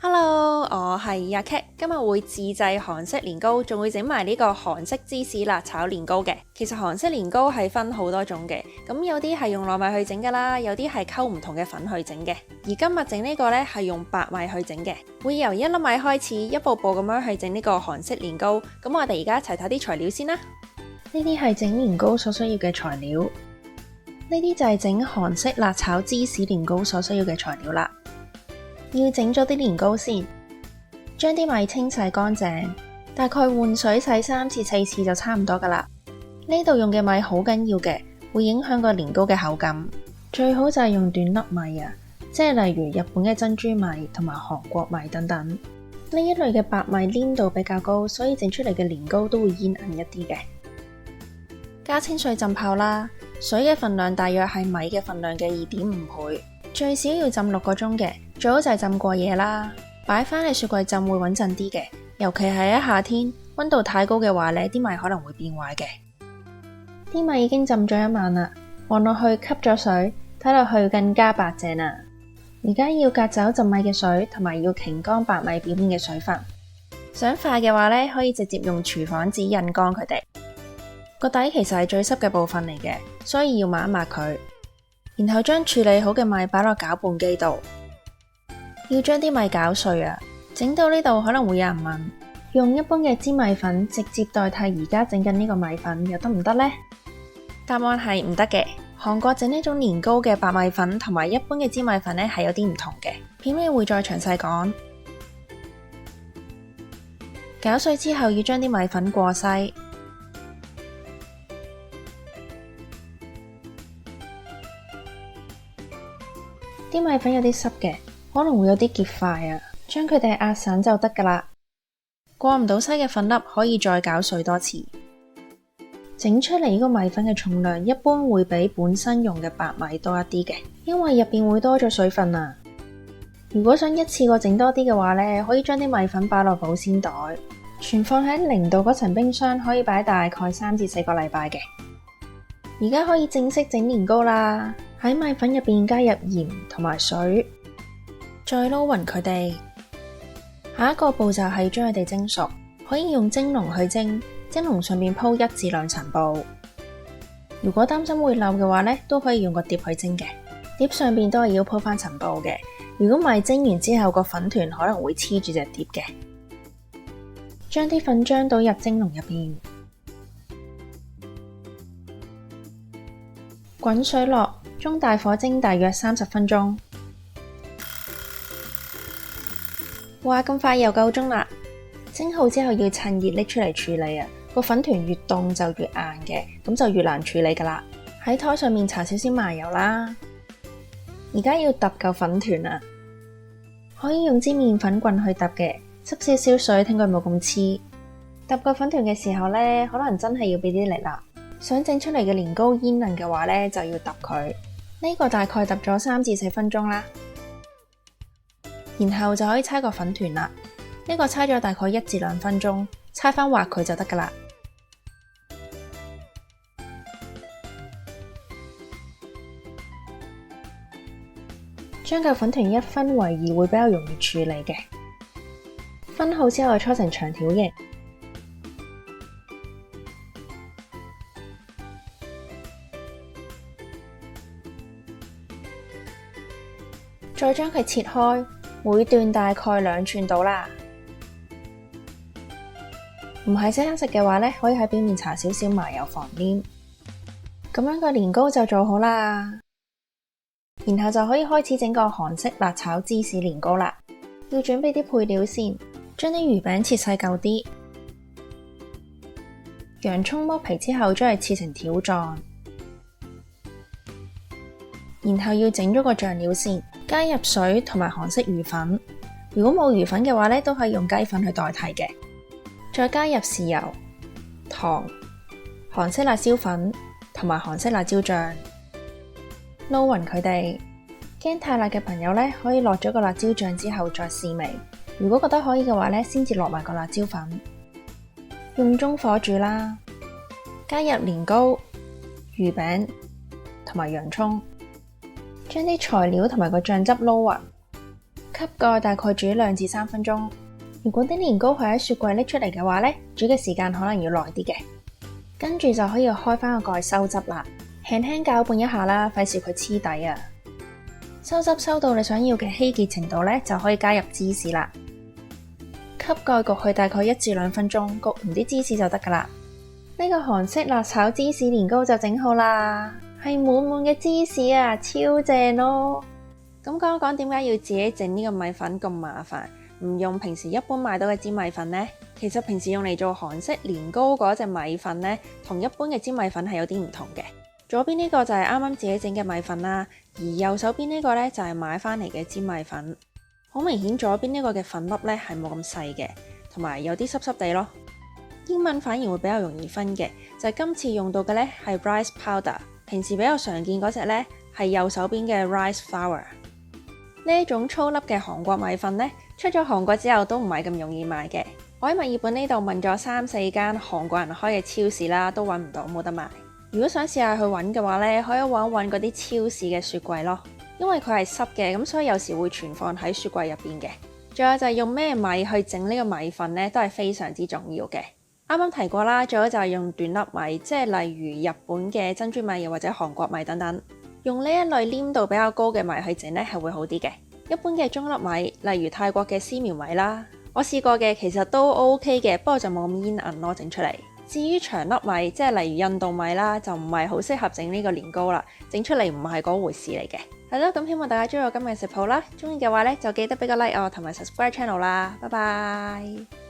Hello，我係阿 Kat，今日會自製韓式年糕，仲會整埋呢個韓式芝士辣炒年糕嘅。其實韓式年糕係分好多種嘅，咁有啲係用糯米去整噶啦，有啲係溝唔同嘅粉去整嘅。而今日整呢個呢係用白米去整嘅，會由1粒米開始，一步步咁樣去整呢個韓式年糕。咁我哋而家一齊睇啲材料先啦。呢啲係整年糕所需要嘅材料，呢啲就係整韓式辣炒芝士年糕所需要嘅材料啦。要整咗啲年糕先，將啲米清洗乾淨，大概換水洗3至4次就差唔多噶啦。呢度用嘅米好緊要嘅，會影響個年糕嘅口感。最好就係用短粒米啊，即係例如日本嘅珍珠米同埋韓國米等等。呢一類嘅白米黏度比較高，所以整出嚟嘅年糕都會煙韌一啲嘅。加清水浸泡啦，水嘅份量大約係米嘅份量嘅2.5倍。最少要浸6個鐘嘅，最好就係浸過夜啦。擺返喺雪櫃浸會穩陣啲嘅，尤其係喺夏天，溫度太高嘅話呢，啲米可能會變壞嘅。啲米已經浸咗1晚啦，望落去吸咗水，睇落去更加白淨啦。而家要隔走浸米嘅水，同埋要擎乾白米表面嘅水分。想快嘅話呢，可以直接用廚房紙印乾佢哋。個底其實係最濕嘅部分嚟嘅，所以要抹一抹佢。然後將處理好嘅米擺落攪拌機度，要將啲米攪碎啊！整到呢度可能會有人問，用一般嘅粘米粉直接代替而家整緊呢個米粉又得唔得呢？答案係唔得嘅。韓國整呢種年糕嘅白米粉同埋一般嘅粘米粉呢係有啲唔同嘅，片尾會再詳細講。攪碎之後要將啲米粉過篩。啲米粉有啲濕嘅，可能會有啲結塊啊，將佢哋壓散就得噶啦。過唔到篩嘅粉粒可以再攪碎多次。整出嚟呢個米粉嘅重量一般會比本身用嘅白米多一啲嘅，因為入邊會多咗水分啊。如果想一次過整多啲嘅話呢，可以將啲米粉擺落保鮮袋，存放喺0度嗰層冰箱，可以擺大概3至4個禮拜嘅。而家可以正式整年糕啦。喺米粉入邊加入鹽同埋水，再撈勻佢哋。下一個步驟係將佢哋蒸熟，可以用蒸籠去蒸，蒸籠上面鋪1至2層布。如果擔心會漏嘅話呢，都可以用個碟去蒸嘅，碟上邊都係要鋪翻層布嘅。如果唔係蒸完之後個粉團可能會黐住隻碟嘅。將啲粉漿倒入蒸籠入邊，滾水落。中大火蒸大約30分鐘。哇，咁快又夠鐘啦！蒸好之後要趁熱拎出嚟處理啊。個粉團越凍就越硬嘅，咁就越難處理噶啦。喺台上面搽少少麻油啦。而家要揼嚿粉團啊，可以用支麵粉棍去揼嘅，濕少少水，聽佢冇咁黐。揼個粉團嘅時候呢，可能真係要俾啲力啦。想整出嚟嘅年糕煙韌嘅話呢，就要揼佢。呢個大概揼咗3至4分鐘啦，然後就可以搓個粉團啦。呢個搓咗大概1至2分鐘，搓返滑佢就得噶啦。將嚿粉團一分為2會比較容易處理嘅。分好之後搓成長條形。再將佢切開，每段大概2寸到啦。唔係即刻食嘅話呢，可以喺表面搽少少麻油防黏。咁樣個年糕就做好啦。然後就可以開始整個韓式辣炒芝士年糕啦。要準備啲配料先，將啲魚餅切細嚿啲，洋蔥剝皮之後將佢切成條狀。然後要整咗個醬料先。加入水同埋韓式魚粉，如果冇魚粉嘅話呢，都可以用雞粉去代替嘅。再加入豉油、糖、韓式辣椒粉同埋韓式辣椒醬，撈勻佢哋。驚太辣嘅朋友呢，可以落咗個辣椒醬之後再試味。如果覺得可以嘅話呢，先至落埋個辣椒粉。用中火煮啦，加入年糕、魚餅同埋洋蔥。將啲材料同埋個醬汁撈勻，吸蓋大概煮2至3分鐘。如果啲年糕係喺雪櫃拎出嚟嘅話呢，煮嘅時間可能要耐啲嘅。跟住就可以開翻個蓋收汁啦，輕輕攪拌一下啦，費事佢黐底啊。收汁收到你想要嘅稀結程度呢，就可以加入芝士啦。吸蓋焗去大概1至2分鐘，焗完啲芝士就得噶啦。呢個韓式辣炒芝士年糕就整好啦，係滿滿嘅芝士啊，超正咯！咁講一講點解要自己整呢個米粉咁麻煩，唔用平時一般買到嘅煎米粉呢？其實平時用嚟做韓式年糕嗰隻米粉呢，同一般嘅煎米粉係有啲唔同嘅。左邊呢個就係啱啱自己整嘅米粉啦，而右手邊呢個呢，就係買翻嚟嘅煎米粉。好明顯左邊呢個嘅粉粒呢係冇咁細嘅，同埋有啲濕濕地咯。英文反而會比較容易分嘅，就係今次用到嘅呢係 rice powder， 平時比較常見嗰隻呢係右手邊嘅 rice flour。呢一種粗粒嘅韓國米粉呢，出咗韓國之後都唔係咁容易買嘅。我喺墨爾本呢度問咗3、4間韓國人開嘅超市啦，都揾唔到，冇得賣。如果想試下去揾嘅話呢，可以揾嗰啲超市嘅雪櫃咯。因為佢係濕嘅，咁所以有時會存放喺雪櫃入邊嘅。仲有就係用咩米去整呢個米粉呢，都係非常之重要嘅。啱啱提過啦，仲有就係用短粒米，即係例如日本嘅珍珠米又或者韓國米等等。用呢一類黏度比較高嘅米去整呢，係會好啲嘅。一般嘅中粒米，例如泰國嘅絲苗米啦，我試過嘅其實都 OK 嘅，不過就冇咁煙韌咯，整出嚟。至於長粒米，即係例如印度米啦，就唔係好適合整呢個年糕啦，整出嚟唔係嗰回事嚟嘅。係咯，咁希望大家中意我今日嘅食譜啦，中意嘅話呢，就記得俾個 like 我同埋 subscribe channel 啦，拜拜。